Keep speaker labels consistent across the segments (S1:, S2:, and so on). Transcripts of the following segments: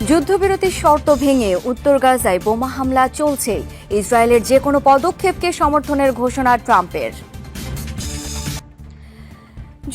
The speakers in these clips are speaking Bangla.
S1: যুদ্ধবিরতির শর্ত ভেঙে উত্তর গাজায় বোমা হামলা চলছে। ইসরায়েলের যে কোনো পদক্ষেপকে সমর্থনের ঘোষণা ট্রাম্পের।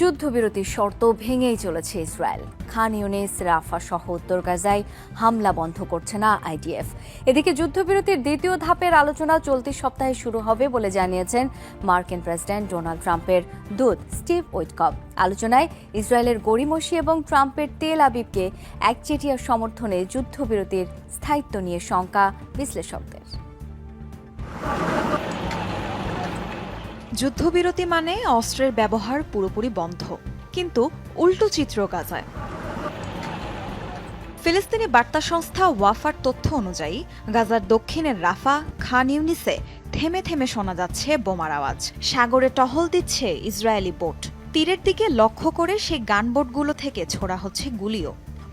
S1: যুদ্ধবিরতির শর্ত ভেঙেই চলেছে ইসরায়েল। খান ইউনিস, রাফা সহ উত্তর গাজায় হামলা বন্ধ করছে না আইডিএফ। এদিকে যুদ্ধবিরতির দ্বিতীয় ধাপের আলোচনা চলতি সপ্তাহে শুরু হবে বলে জানিয়েছেন মার্কিন প্রেসিডেন্ট ডোনাল্ড ট্রাম্পের দূত স্টিভ উইটকফ। আলোচনায় ইসরায়েলের গড়িমসি এবং ট্রাম্পের তেল আবিবকে একচেটিয়া সমর্থনে যুদ্ধবিরতির স্থায়িত্ব নিয়ে শঙ্কা বিশ্লেষকদের।
S2: যুদ্ধবিরতি মানে অস্ত্রের ব্যবহার পুরোপুরি বন্ধ, কিন্তু উল্টো চিত্র গাজায়। ফিলিস্তিনি বার্তা সংস্থা ওয়াফার তথ্য অনুযায়ী গাজার দক্ষিণের রাফা, খান ইউনিসে থেমে থেমে শোনা যাচ্ছে বোমার আওয়াজ। সাগরে টহল দিচ্ছে ইসরায়েলি বোট। তীরের দিকে লক্ষ্য করে সেই গানবোটগুলো থেকে ছোড়া হচ্ছে গুলিও।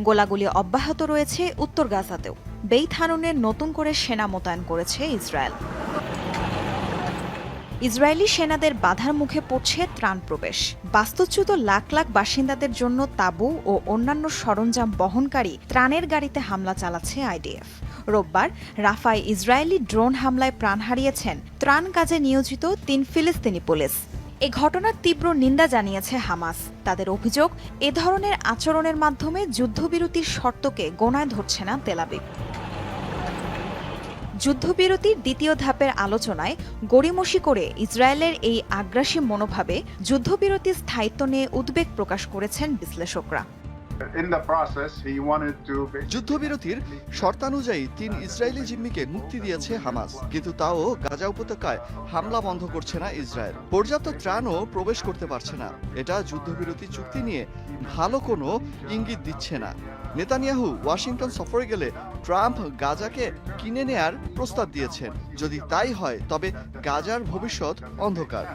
S2: গোলাগুলি অব্যাহত রয়েছে উত্তর গাজাতেও। বেইত হানুনে নতুন করে সেনা মোতায়েন করেছে ইসরায়েল। ইসরায়েলি সেনাদের বাধার মুখে পড়ছে ত্রাণ প্রবেশ। বাস্তুচ্যুত লাখ লাখ বাসিন্দাদের জন্য তাঁবু ও অন্যান্য সরঞ্জাম বহনকারী ত্রাণের গাড়িতে হামলা চালাচ্ছে আইডিএফ। রোববার রাফায় ইসরায়েলি ড্রোন হামলায় প্রাণ হারিয়েছেন ত্রাণ কাজে নিয়োজিত ৩ ফিলিস্তিনি পুলিশ। এ ঘটনার তীব্র নিন্দা জানিয়েছে হামাস। তাদের অভিযোগ, এ ধরনের আচরণের মাধ্যমে যুদ্ধবিরতির শর্তকে গোনায় ধরছে না তেল আবিব। যুদ্ধবিরতির দ্বিতীয় ধাপের আলোচনায় গড়িমসি করে ইসরায়েলের এই আগ্রাসী মনোভাবে যুদ্ধবিরতির স্থায়িত্ব নিয়ে উদ্বেগ প্রকাশ করেছেন বিশ্লেষকরা।
S3: যুদ্ধবিরতির শর্তানুযায়ী ৩ ইসরায়েলি জিম্মিকে মুক্তি দিয়েছে হামাস, কিন্তু তাও গাজা উপত্যকায় হামলা বন্ধ করছে না ইসরায়েল। পর্যাপ্ত ত্রাণও প্রবেশ করতে পারছে না। এটা যুদ্ধবিরতি চুক্তি নিয়ে ভালো কোনো ইঙ্গিত দিচ্ছে না। নেতানিয়াহু ওয়াশিংটন সফরে গেলে ট্রাম্প গাজাকে কিনে নেয়ার প্রস্তাব দিয়েছেন। যদি তাই হয় তবে গাজার ভবিষ্যৎ অন্ধকার।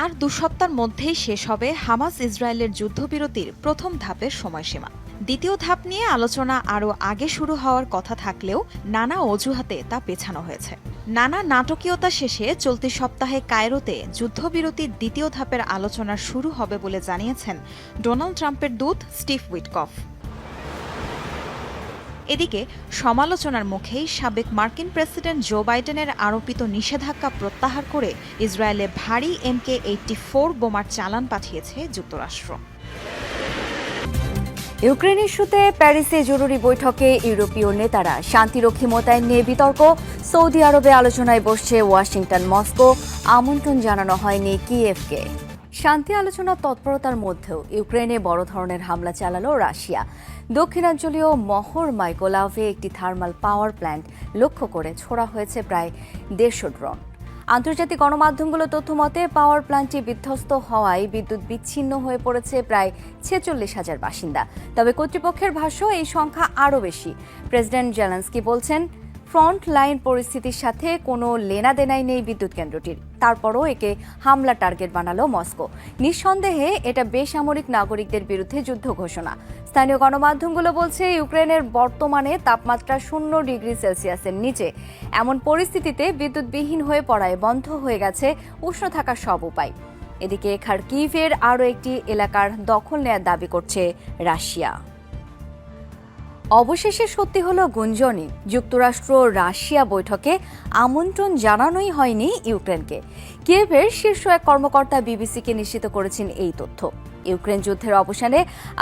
S2: আর ২ সপ্তাহের মধ্যেই শেষ হবে হামাস ইসরায়েলের যুদ্ধবিরতির প্রথম ধাপের সময়সীমা। দ্বিতীয় ধাপ নিয়ে আলোচনা আরও আগে শুরু হওয়ার কথা থাকলেও নানা অজুহাতে তা পেছানো হয়েছে। নানা নাটকীয়তা শেষে চলতি সপ্তাহে কায়রোতে যুদ্ধবিরতির দ্বিতীয় ধাপের আলোচনা শুরু হবে বলে জানিয়েছেন ডোনাল্ড ট্রাম্পের দূত স্টিভ উইটকফ। এদিকে সমালোচনার মুখেই সাবেক মার্কিন প্রেসিডেন্ট জো বাইডেনের আরোপিত নিষেধাজ্ঞা প্রত্যাহার করে ইসরায়েলে ভারী MK-84 বোমার চালান পাঠিয়েছে যুক্তরাষ্ট্র।
S1: ইউক্রেন ইস্যুতে প্যারিসে জরুরি বৈঠকে ইউরোপীয় নেতারা। শান্তিরক্ষী মোতায়েন নিয়ে বিতর্ক। সৌদি আরবে আলোচনায় বসছে ওয়াশিংটন, মস্কো। আমন্ত্রণ জানানো হয়নি কিয়েভকে। শান্তি আলোচনার তৎপরতার মধ্যেও ইউক্রেনে বড় ধরনের হামলা চালালো রাশিয়া। দক্ষিণাঞ্চলীয় মহর মাইকোলাভে একটি থার্মাল পাওয়ার প্ল্যান্ট লক্ষ্য করে ছোড়া হয়েছে প্রায় 150 ড্রোন। আন্তর্জাতিক গণমাধ্যমগুলো তথ্য মতে পাওয়ার প্ল্যান্টটি বিধ্বস্ত হওয়ায় বিদ্যুৎ বিচ্ছিন্ন হয়ে পড়েছে প্রায় 46,000 বাসিন্দা। তবে কর্তৃপক্ষের ভাষ্য, এই সংখ্যা আরও বেশি। প্রেসিডেন্ট জেলেনস্কি বলছেন, ফ্রন্ট লাইন পরিস্থিতির সাথে কোনো লেনাদেনাই নেই বিদ্যুৎ কেন্দ্রটির। তারপরও একে হামলা টার্গেট বানালো মস্কো। নিঃসন্দেহে এটা বেসামরিক নাগরিকদের বিরুদ্ধে যুদ্ধ ঘোষণা। স্থানীয় গণমাধ্যমগুলো বলছে, ইউক্রেনের বর্তমানে তাপমাত্রা 0 ডিগ্রি সেলসিয়াসের নিচে। এমন পরিস্থিতিতে বিদ্যুৎবিহীন হয়ে পড়ায় বন্ধ হয়ে গেছে উষ্ণ থাকার সব উপায়। এদিকে খার্কিভের আরও একটি এলাকার দখল নেয়ার দাবি করছে রাশিয়া। অবশেষে সত্যি হলো গুঞ্জনই। যুক্তরাষ্ট্র রাশিয়া বৈঠকে আমন্ত্রণ জানানোই হয়নি ইউক্রেনকে। কিয়েভের শীর্ষ এক কর্মকর্তা বিবিসিকে নিশ্চিত করেছেন এই তথ্য। ইউক্রেন যুদ্ধের অবসানে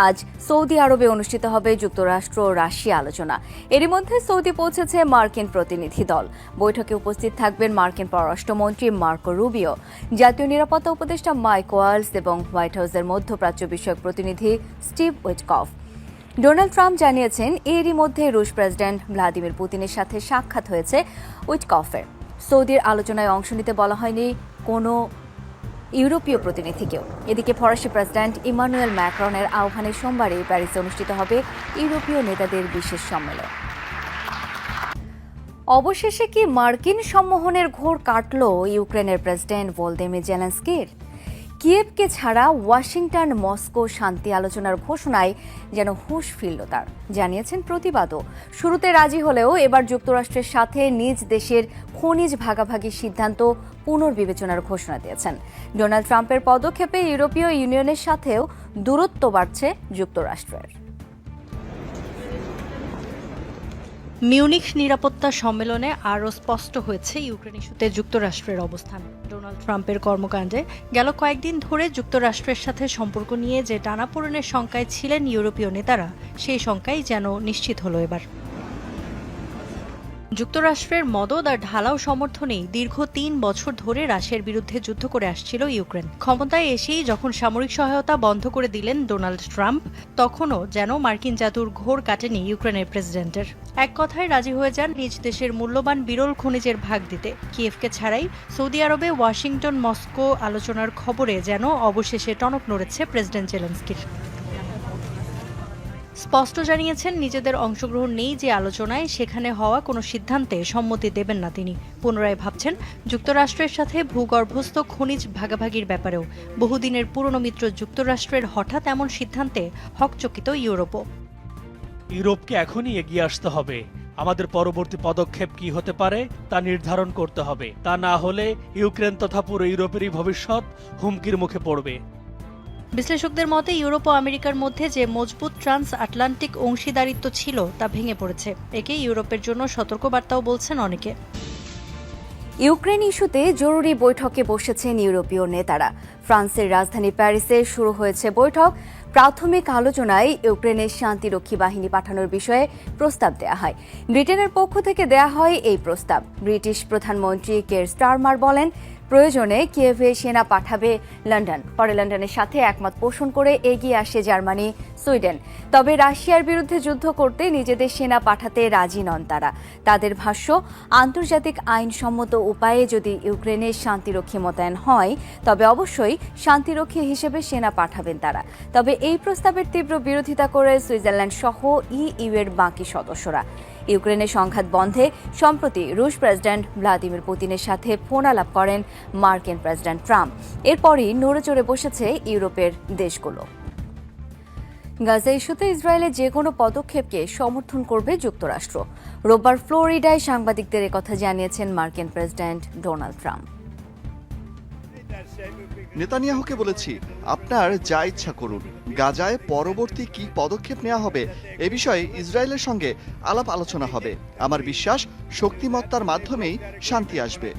S1: আজ সৌদি আরবে অনুষ্ঠিত হবে যুক্তরাষ্ট্র রাশিয়া আলোচনা। এরই মধ্যে সৌদি পৌঁছেছে মার্কিন প্রতিনিধি দল। বৈঠকে উপস্থিত থাকবেন মার্কিন পররাষ্ট্রমন্ত্রী মার্কো রুবিও, জাতীয় নিরাপত্তা উপদেষ্টা মাইক ওয়ালস এবং হোয়াইট হাউসের মধ্যপ্রাচ্য বিষয়ক প্রতিনিধি স্টিভ উইটকফ। ডোনাল্ড ট্রাম্প জানিয়েছেন, এরই মধ্যে রুশ প্রেসিডেন্ট ভ্লাদিমির পুতিনের সাথে সাক্ষাৎ হয়েছে উইটকফের। সৌদির আলোচনায় অংশ নিতে বলা হয়নি কোনো ইউরোপীয় প্রতিনিধিকেও। এদিকে ফরাসি প্রেসিডেন্ট ইমানুয়েল ম্যাক্রনের আহ্বানে সোমবারে প্যারিসে অনুষ্ঠিত হবে ইউরোপীয় নেতাদের বিশেষ সম্মেলন। অবশেষে কি মার্কিন সম্মোহনের ঘোর কাটল ইউক্রেনের প্রেসিডেন্ট ভলোদিমির জেলেনস্কির? কিয়েভকে ছাড়া ওয়াশিংটন, মস্কো শান্তি আলোচনার ঘোষণায় যেন হুঁশ ফিরল তার, জানিয়েছেন প্রতিবাদও। শুরুতে রাজি হলেও এবার যুক্তরাষ্ট্রের সাথে নিজ দেশের খনিজ ভাগাভাগির সিদ্ধান্ত পুনর্বিবেচনার ঘোষণা দিয়েছেন। ডোনাল্ড ট্রাম্পের পদক্ষেপে ইউরোপীয় ইউনিয়নের সাথেও দূরত্ব বাড়ছে যুক্তরাষ্ট্রের।
S4: মিউনিখ নিরাপত্তা সম্মেলনে আরও স্পষ্ট হয়েছে ইউক্রেন ইস্যুতে যুক্তরাষ্ট্রের অবস্থান। ডোনাল্ড ট্রাম্পের কর্মকাণ্ডে গেল কয়েকদিন ধরে যুক্তরাষ্ট্রের সাথে সম্পর্ক নিয়ে যে টানাপোড়েনের শঙ্কায় ছিলেন ইউরোপীয় নেতারা, সেই শঙ্কাই যেন নিশ্চিত হলো এবার। যুক্তরাষ্ট্রের মদদ আর ঢালাও সমর্থনেই দীর্ঘ ৩ বছর ধরে রাশিয়ার বিরুদ্ধে যুদ্ধ করে আসছিল ইউক্রেন। ক্ষমতায় এসেই যখন সামরিক সহায়তা বন্ধ করে দিলেন ডোনাল্ড ট্রাম্প, তখনও যেন মার্কিন জাদুর ঘোর কাটেনি ইউক্রেনের প্রেসিডেন্টের। এক কথায় রাজি হয়ে যান নিজ দেশের মূল্যবান বিরল খনিজের ভাগ দিতে। কিয়েভকে ছাড়াই সৌদি আরবে ওয়াশিংটন মস্কো আলোচনার খবরে যেন অবশেষে টনক নড়েছে প্রেসিডেন্ট জেলেনস্কির। স্পষ্ট জানিয়েছেন নিজেদের অংশগ্রহণ নেই যে আলোচনায়, সেখানে হওয়া কোনো সিদ্ধান্তে সম্মতি দেবেন না তিনি। পুনরায় ভাবছেন যুক্তরাষ্ট্রের সাথে ভূগর্ভস্থ খনিজ ভাগাভাগির ব্যাপারেও। বহুদিনের পুরনো মিত্র যুক্তরাষ্ট্রের হঠাৎ এমন সিদ্ধান্তে হকচকিত ইউরোপও।
S5: ইউরোপকে এখনই এগিয়ে আসতে হবে। আমাদের পরবর্তী পদক্ষেপ কি হতে পারে তা নির্ধারণ করতে হবে। তা না হলে ইউক্রেন তথা পুরো ইউরোপেরই ভবিষ্যৎ হুমকির মুখে পড়বে।
S4: বিশ্লেষকদের মতে ইউরোপ ও আমেরিকার মধ্যে যে মজবুত ট্রান্স আটলান্টিক অংশীদারিত্ব ছিল তা ভেঙে পড়েছে। একে ইউরোপের জন্য সতর্কবার্তাও বলছেন অনেকে।
S1: ইউক্রেন ইস্যুতে জরুরি বৈঠকে বসেছেন ইউরোপীয় নেতারা। ফ্রান্সের রাজধানী প্যারিসে শুরু হয়েছে বৈঠক। প্রাথমিক আলোচনায় ইউক্রেনের শান্তিরক্ষী বাহিনী পাঠানোর বিষয়ে প্রস্তাব দেয়া হয়। ব্রিটেনের পক্ষ থেকে দেয়া হয় এই প্রস্তাব। ব্রিটিশ প্রধানমন্ত্রী কের স্টারমার বলেন, প্রয়োজনে কিয়েভে সেনা পাঠাবে লন্ডন। পরে লন্ডনের সাথে একমত পোষণ করে এগিয়ে আসে জার্মানি, সুইডেন। তবে রাশিয়ার বিরুদ্ধে যুদ্ধ করতে নিজেদের সেনা পাঠাতে রাজি নন তারা। তাদের ভাষ্য, আন্তর্জাতিক আইনসম্মত উপায়ে যদি ইউক্রেনের শান্তিরক্ষী মোতায়েন হয় তবে অবশ্যই শান্তিরক্ষী হিসেবে সেনা পাঠাবেন তারা। তবে এই প্রস্তাবের তীব্র বিরোধিতা করে সুইজারল্যান্ড সহ ইইউ এর বাকি সদস্যরা। ইউক্রেনের সংঘাত বন্ধে সম্প্রতি রুশ প্রেসিডেন্ট ভ্লাদিমির পুতিনের সাথে ফোন আলাপ করেন মার্কিন প্রেসিডেন্ট ট্রাম্প। এরপরই নড়েচড়ে বসেছে ইউরোপের দেশগুলো। গাজা ইস্যুতে ইসরায়েলের যে কোনো পদক্ষেপকে সমর্থন করবে যুক্তরাষ্ট্র। রোববার ফ্লোরিডায় সাংবাদিকদের একথা জানিয়েছেন মার্কিন প্রেসিডেন্ট ডোনাল্ড ট্রাম্প।
S3: নেতানিয়াহুকে বলেছি, আপনার যা ইচ্ছা করুন। গাজায় পরবর্তী কি পদক্ষেপ নেওয়া হবে এ বিষয়ে ইসরায়েলের সঙ্গে আলাপ আলোচনা হবে। আমার বিশ্বাস শক্তিমত্তার মাধ্যমেই শান্তি আসবে।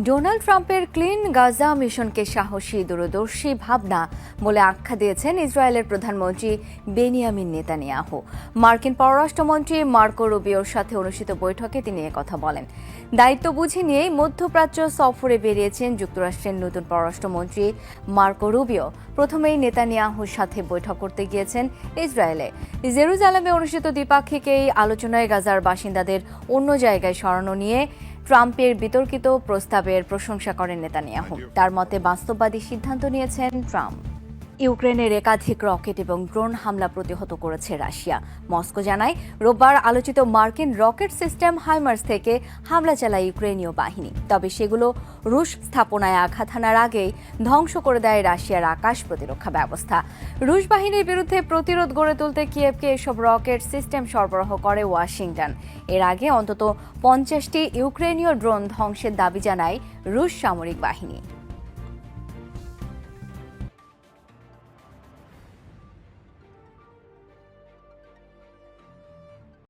S1: ডোনাল্ড ট্রাম্পের ক্লিন গাজা মিশনকে সাহসী দূরদর্শী ভাবনা বলে আখ্যা দিয়েছেন ইসরায়েলের প্রধানমন্ত্রী বেনিয়ামিন নেতানিয়াহু। মার্কিন পররাষ্ট্রমন্ত্রী মার্কো রুবিওর সাথে অনুষ্ঠিত বৈঠকে তিনি একথা বলেন। দায়িত্ব বুঝে নিয়েই মধ্যপ্রাচ্য সফরে বেরিয়েছেন যুক্তরাষ্ট্রের নতুন পররাষ্ট্রমন্ত্রী মার্কো রুবিও। প্রথমেই নেতানিয়াহুর সাথে বৈঠক করতে গিয়েছেন ইসরায়েলে। জেরুজালেমে অনুষ্ঠিত দ্বিপাক্ষিক এই আলোচনায় গাজার বাসিন্দাদের অন্য জায়গায় সরানো নিয়ে ট্রাম্পের বিতর্কিত প্রস্তাবের প্রশংসা করেন নেতানিয়াহু। তার মতে বাস্তববাদী সিদ্ধান্ত নিয়েছেন ট্রাম্প। ইউক্রেনের একাধিক রকেট এবং ড্রোন হামলা প্রতিহত করেছে রাশিয়া। মস্কো জানায়, রোববার আলোচিত মার্কিন রকেট সিস্টেম হাইমার্স থেকে হামলা চালায় ইউক্রেনীয় বাহিনী। তবে সেগুলো রুশ স্থাপনায় আঘাত হানার আগেই ধ্বংস করে দেয় রাশিয়ার আকাশ প্রতিরক্ষা ব্যবস্থা। রুশ বাহিনীর বিরুদ্ধে প্রতিরোধ গড়ে তুলতে কিয়েভকে এসব রকেট সিস্টেম সরবরাহ করে ওয়াশিংটন। এর আগে অন্তত 50টি ইউক্রেনীয় ড্রোন ধ্বংসের দাবি জানায় রুশ সামরিক বাহিনী।